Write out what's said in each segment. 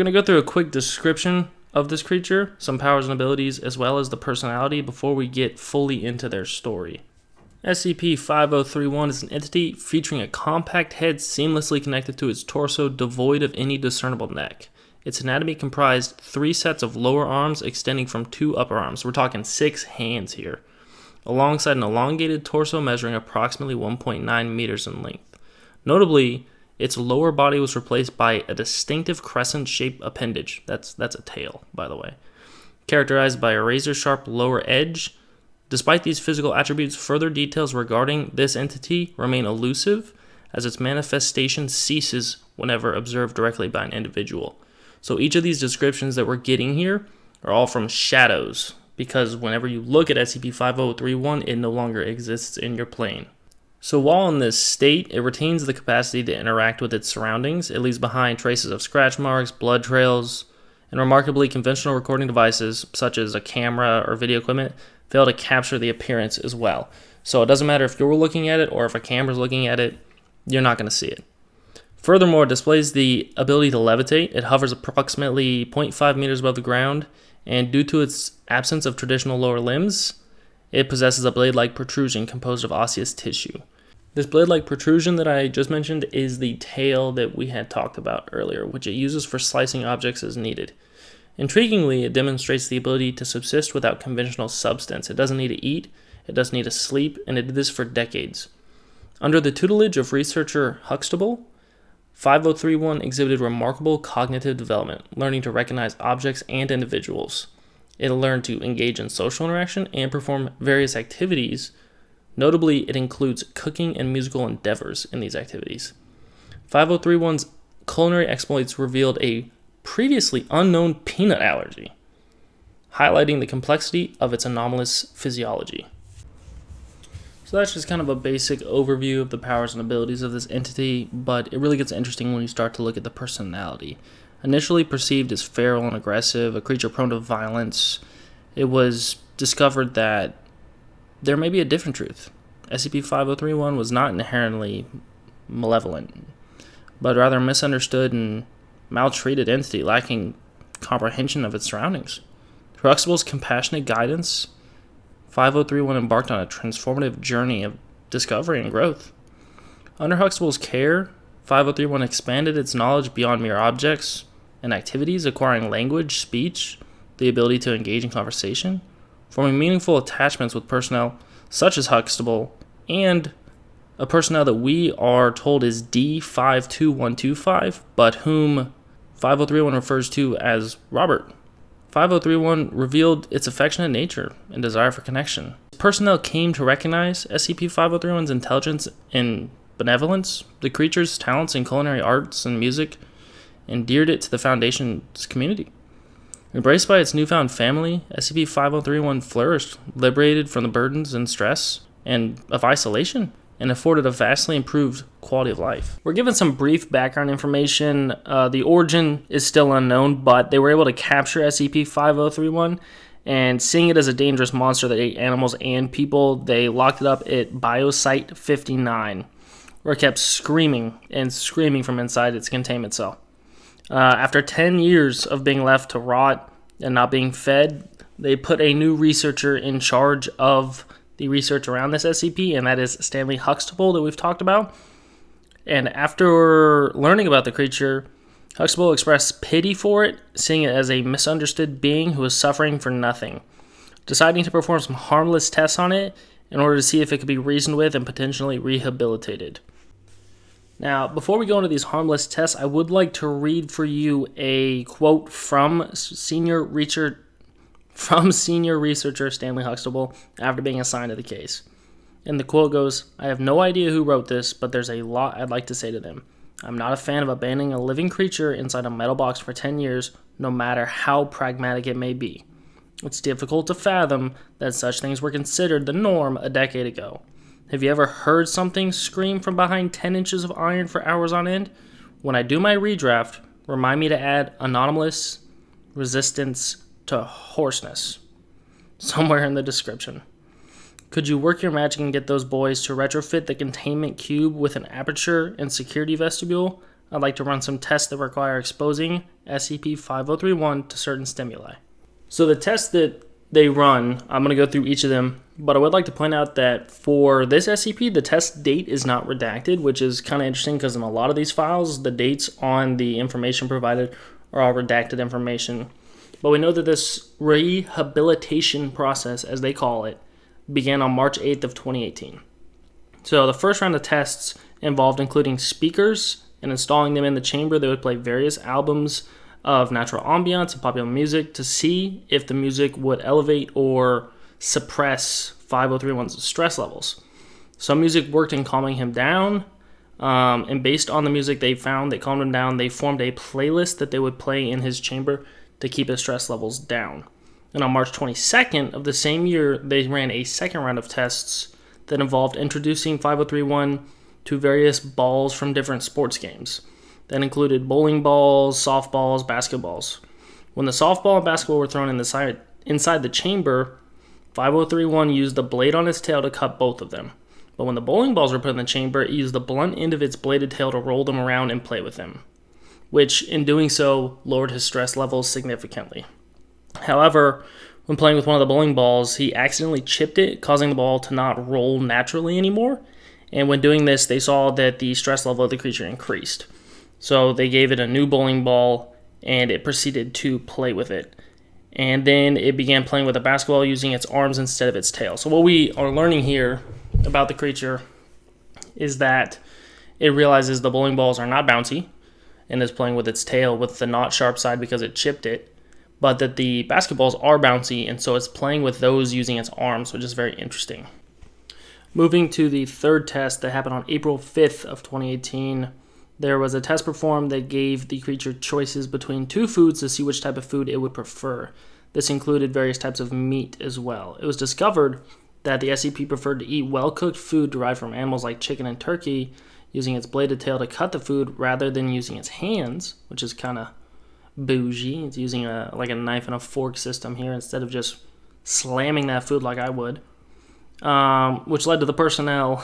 We're going to go through a quick description of this creature, some powers and abilities, as well as the personality before we get fully into their story. SCP-5031 is an entity featuring a compact head seamlessly connected to its torso, devoid of any discernible neck. Its anatomy comprised 3 sets of lower arms extending from 2 upper arms. We're talking 6 hands here, alongside an elongated torso measuring approximately 1.9 meters in length. Notably, its lower body was replaced by a distinctive crescent-shaped appendage. That's a tail, by the way. Characterized by a razor-sharp lower edge. Despite these physical attributes, further details regarding this entity remain elusive, as its manifestation ceases whenever observed directly by an individual. So each of these descriptions that we're getting here are all from shadows, because whenever you look at SCP-5031, it no longer exists in your plane. So while in this state, it retains the capacity to interact with its surroundings. It leaves behind traces of scratch marks, blood trails, and remarkably, conventional recording devices, such as a camera or video equipment, fail to capture the appearance as well. So it doesn't matter if you're looking at it or if a camera's looking at it, you're not going to see it. Furthermore, it displays the ability to levitate. It hovers approximately 0.5 meters above the ground, and due to its absence of traditional lower limbs, it possesses a blade-like protrusion composed of osseous tissue. This blade-like protrusion that I just mentioned is the tail that we had talked about earlier, which it uses for slicing objects as needed. Intriguingly, it demonstrates the ability to subsist without conventional substance. It doesn't need to eat, it doesn't need to sleep, and it did this for decades. Under the tutelage of researcher Huxtable, 5031 exhibited remarkable cognitive development, learning to recognize objects and individuals. It learned to engage in social interaction and perform various activities. Notably, it includes cooking and musical endeavors in these activities. 5031's culinary exploits revealed a previously unknown peanut allergy, highlighting the complexity of its anomalous physiology. So that's just kind of a basic overview of the powers and abilities of this entity, but it really gets interesting when you start to look at the personality. Initially perceived as feral and aggressive, a creature prone to violence, it was discovered that there may be a different truth. SCP-5031 was not inherently malevolent, but rather a misunderstood and maltreated entity lacking comprehension of its surroundings. Through Huxtable's compassionate guidance, 5031 embarked on a transformative journey of discovery and growth. Under Huxtable's care, 5031 expanded its knowledge beyond mere objects and activities, acquiring language, speech, the ability to engage in conversation, forming meaningful attachments with personnel such as Huxtable, and a personnel that we are told is D52125, but whom 5031 refers to as Robert. 5031 revealed its affectionate nature and desire for connection. Personnel came to recognize SCP-5031's intelligence and benevolence. The creature's talents in culinary arts and music endeared it to the Foundation's community. Embraced by its newfound family, SCP-5031 flourished, liberated from the burdens and stress and of isolation, and afforded a vastly improved quality of life. We're given some brief background information. The origin is still unknown, but they were able to capture SCP-5031, and seeing it as a dangerous monster that ate animals and people, they locked it up at Biosite 59, where it kept screaming and screaming from inside its containment cell. After 10 years of being left to rot and not being fed, they put a new researcher in charge of the research around this SCP, and that is Stanley Huxtable that we've talked about. And after learning about the creature, Huxtable expressed pity for it, seeing it as a misunderstood being who was suffering for nothing, deciding to perform some harmless tests on it in order to see if it could be reasoned with and potentially rehabilitated. Now, before we go into these harmless tests, I would like to read for you a quote from Senior Researcher Stanley Huxtable after being assigned to the case. And the quote goes, "I have no idea who wrote this, but there's a lot I'd like to say to them. I'm not a fan of abandoning a living creature inside a metal box for 10 years, no matter how pragmatic it may be. It's difficult to fathom that such things were considered the norm a decade ago. Have you ever heard something scream from behind 10 inches of iron for hours on end? When I do my redraft, remind me to add anomalous resistance to hoarseness somewhere in the description. Could you work your magic and get those boys to retrofit the containment cube with an aperture and security vestibule? I'd like to run some tests that require exposing SCP-5031 to certain stimuli. So the tests that they run, I'm going to go through each of them, but I would like to point out that for this SCP, the test date is not redacted, which is kind of interesting because in a lot of these files, the dates on the information provided are all redacted information. But we know that this rehabilitation process, as they call it, began on March 8th of 2018. So the first round of tests involved including speakers and installing them in the chamber. They would play various albums of natural ambiance and popular music to see if the music would elevate or suppress 5031's stress levels. Some music worked in calming him down, and based on the music they found that calmed him down, they formed a playlist that they would play in his chamber to keep his stress levels down. And on March 22nd of the same year, they ran a second round of tests that involved introducing 5031 to various balls from different sports games. That included bowling balls, softballs, basketballs. When the softball and basketball were thrown inside the chamber, 5031 used the blade on its tail to cut both of them. But when the bowling balls were put in the chamber, it used the blunt end of its bladed tail to roll them around and play with them, which in doing so lowered his stress levels significantly. However, when playing with one of the bowling balls, he accidentally chipped it, causing the ball to not roll naturally anymore. And when doing this, they saw that the stress level of the creature increased. So they gave it a new bowling ball, and it proceeded to play with it. And then it began playing with a basketball using its arms instead of its tail. So what we are learning here about the creature is that it realizes the bowling balls are not bouncy and is playing with its tail with the not sharp side because it chipped it, but that the basketballs are bouncy, and so it's playing with those using its arms, which is very interesting. Moving to the third test that happened on April 5th of 2018, there was a test performed that gave the creature choices between two foods to see which type of food it would prefer. This included various types of meat as well. It was discovered that the SCP preferred to eat well-cooked food derived from animals like chicken and turkey, using its bladed tail to cut the food rather than using its hands, which is kind of bougie. It's using a knife and a fork system here instead of just slamming that food like I would, which led to the personnel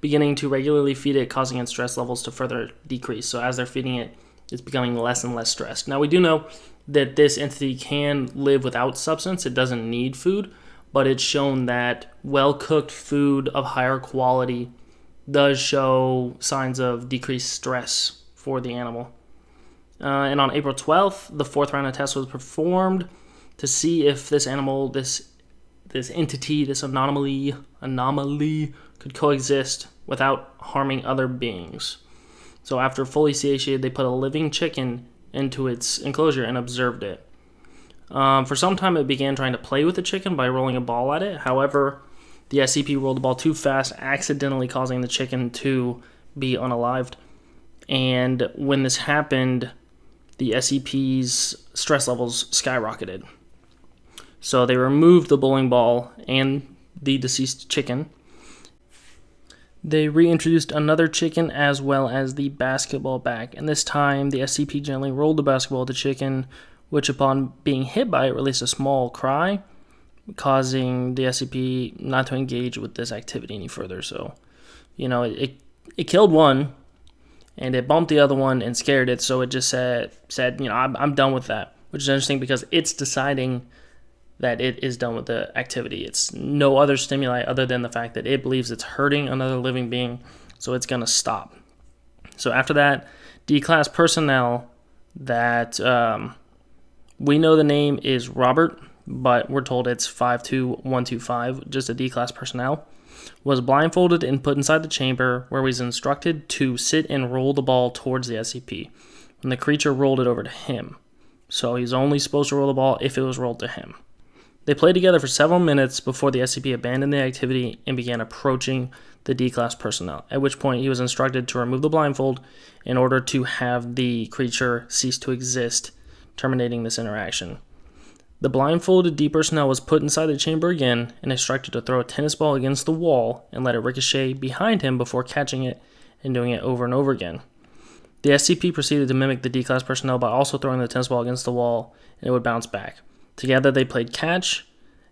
beginning to regularly feed it, causing its stress levels to further decrease. So as they're feeding it, it's becoming less and less stressed. Now, we do know that this entity can live without substance. It doesn't need food, but it's shown that well-cooked food of higher quality does show signs of decreased stress for the animal. And on April 12th, the fourth round of tests was performed to see if this animal, this entity, this anomaly could coexist without harming other beings. So after fully satiated, they put a living chicken into its enclosure and observed it. For some time, it began trying to play with the chicken by rolling a ball at it. However, the SCP rolled the ball too fast, accidentally causing the chicken to be unalived. And when this happened, the SCP's stress levels skyrocketed. So they removed the bowling ball and the deceased chicken. They reintroduced another chicken as well as the basketball back, and this time the SCP gently rolled the basketball at the chicken, which upon being hit by it released a small cry, causing the SCP not to engage with this activity any further. So, it killed one, and it bumped the other one and scared it, so it just said, I'm done with that, which is interesting because it's deciding that it is done with the activity. It's no other stimuli other than the fact that it believes it's hurting another living being, so it's going to stop. So after that, D-Class personnel that we know the name is Robert, but we're told it's 52125, just a D-Class personnel, was blindfolded and put inside the chamber where he was instructed to sit and roll the ball towards the SCP, and the creature rolled it over to him. So he's only supposed to roll the ball if it was rolled to him. They played together for several minutes before the SCP abandoned the activity and began approaching the D-Class personnel, at which point he was instructed to remove the blindfold in order to have the creature cease to exist, terminating this interaction. The blindfolded D personnel was put inside the chamber again and instructed to throw a tennis ball against the wall and let it ricochet behind him before catching it and doing it over and over again. The SCP proceeded to mimic the D-Class personnel by also throwing the tennis ball against the wall, and it would bounce back. Together they played catch,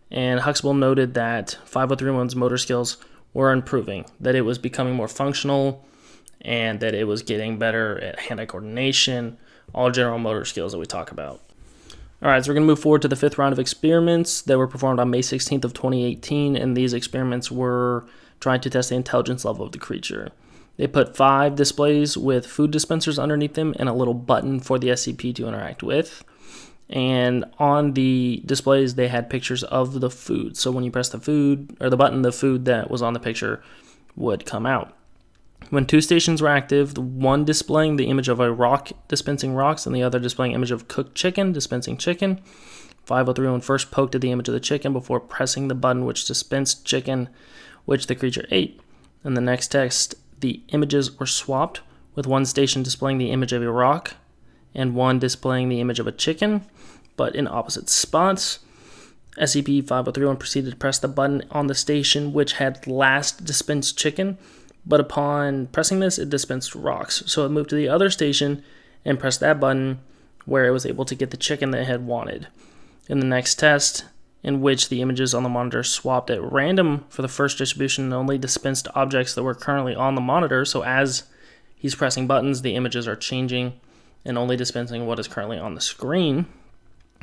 and Huxtable noted that 5031's motor skills were improving, that it was becoming more functional, and that it was getting better at hand-eye coordination, all general motor skills that we talk about. All right, so we're going to move forward to the 5th round of experiments that were performed on May 16th of 2018, and these experiments were trying to test the intelligence level of the creature. They put 5 displays with food dispensers underneath them and a little button for the SCP to interact with. And on the displays, they had pictures of the food. So when you press the food or the button, the food that was on the picture would come out. When 2 stations were active, one displaying the image of a rock dispensing rocks and the other displaying image of cooked chicken dispensing chicken, 5031 first poked at the image of the chicken before pressing the button which dispensed chicken, which the creature ate. In the next test, the images were swapped, with one station displaying the image of a rock and one displaying the image of a chicken, but in opposite spots. SCP-5031 proceeded to press the button on the station which had last dispensed chicken, but upon pressing this, it dispensed rocks. So it moved to the other station and pressed that button where it was able to get the chicken that it had wanted. In the next test, in which the images on the monitor swapped at random for the first distribution and only dispensed objects that were currently on the monitor, so as he's pressing buttons, the images are changing and only dispensing what is currently on the screen.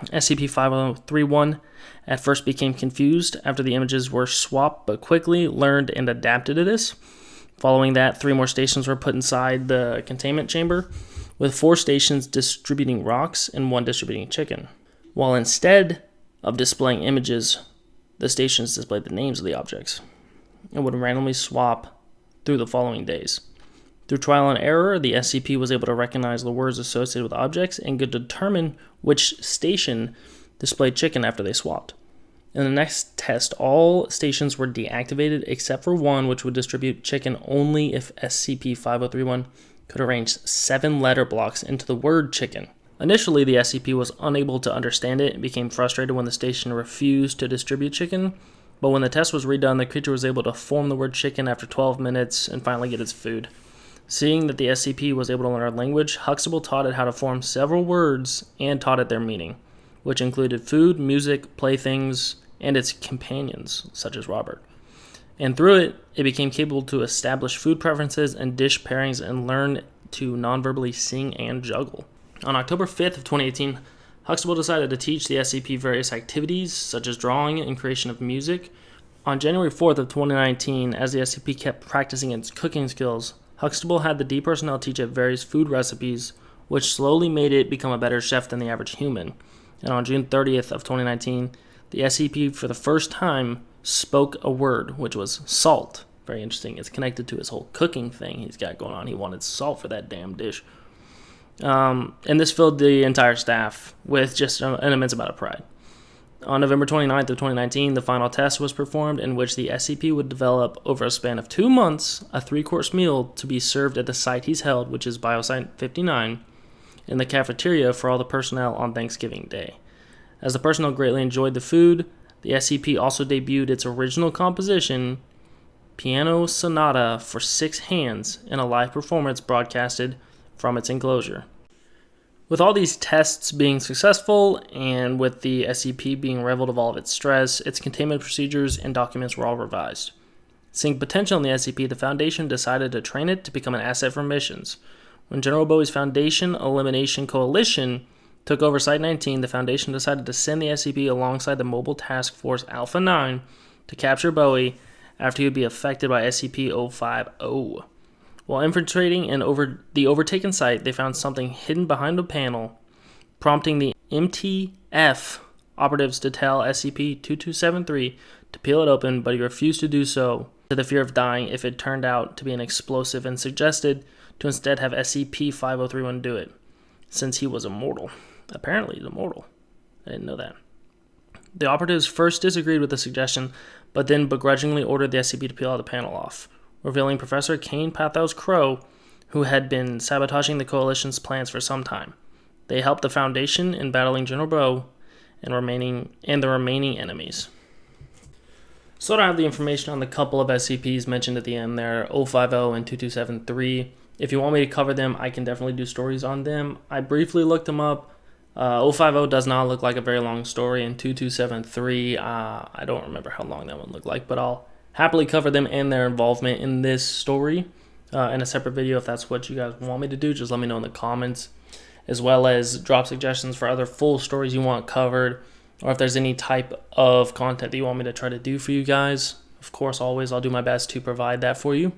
SCP-5031 at first became confused after the images were swapped, but quickly learned and adapted to this. Following that, 3 more stations were put inside the containment chamber, with 4 stations distributing rocks and 1 distributing chicken. While instead of displaying images, the stations displayed the names of the objects and would randomly swap through the following days. Through trial and error, the SCP was able to recognize the words associated with objects and could determine which station displayed chicken after they swapped. In the next test, all stations were deactivated except for one, which would distribute chicken only if SCP-5031 could arrange 7 letter blocks into the word chicken. Initially, the SCP was unable to understand it and became frustrated when the station refused to distribute chicken, but when the test was redone, the creature was able to form the word chicken after 12 minutes and finally get its food. Seeing that the SCP was able to learn language, Huxtable taught it how to form several words and taught it their meaning, which included food, music, playthings, and its companions, such as Robert. And through it, it became capable to establish food preferences and dish pairings and learn to non-verbally sing and juggle. On October 5th of 2018, Huxtable decided to teach the SCP various activities, such as drawing and creation of music. On January 4th of 2019, as the SCP kept practicing its cooking skills, Huxtable had the D personnel teach it various food recipes, which slowly made it become a better chef than the average human. And on June 30th of 2019, the SCP for the first time spoke a word, which was salt. Very interesting. It's connected to his whole cooking thing he's got going on. He wanted salt for that damn dish. And this filled the entire staff with just an immense amount of pride. On November 29th of 2019, the final test was performed in which the SCP would develop, over a span of 2 months, a 3-course meal to be served at the site he's held, which is Biosite 59, in the cafeteria for all the personnel on Thanksgiving Day. As the personnel greatly enjoyed the food, the SCP also debuted its original composition, Piano Sonata for 6 Hands, in a live performance broadcasted from its enclosure. With all these tests being successful, and with the SCP being reveled of all of its stress, its containment procedures and documents were all revised. Seeing potential in the SCP, the Foundation decided to train it to become an asset for missions. When General Bowie's Foundation Elimination Coalition took over Site-19, the Foundation decided to send the SCP alongside the Mobile Task Force Alpha-9 to capture Bowie after he would be affected by SCP-050. While infiltrating the overtaken site, they found something hidden behind a panel, prompting the MTF operatives to tell SCP-2273 to peel it open, but he refused to do so to the fear of dying if it turned out to be an explosive, and suggested to instead have SCP-5031 do it, since he was immortal. Apparently he's immortal. I didn't know that. The operatives first disagreed with the suggestion, but then begrudgingly ordered the SCP to peel the panel off, revealing Professor Kane Pathos Crow, who had been sabotaging the Coalition's plans for some time. They helped the Foundation in battling General Bow and the remaining enemies. So I don't have the information on the couple of SCPs mentioned at the end there, 050 and 2273. If you want me to cover them, I can definitely do stories on them. I briefly looked them up. 050 does not look like a very long story, and 2273, I don't remember how long that one looked like, but I'll happily cover them and their involvement in this story in a separate video. If that's what you guys want me to do, just let me know in the comments. as well as drop suggestions for other full stories you want covered, or if there's any type of content that you want me to try to do for you guys. Of course, always I'll do my best to provide that for you.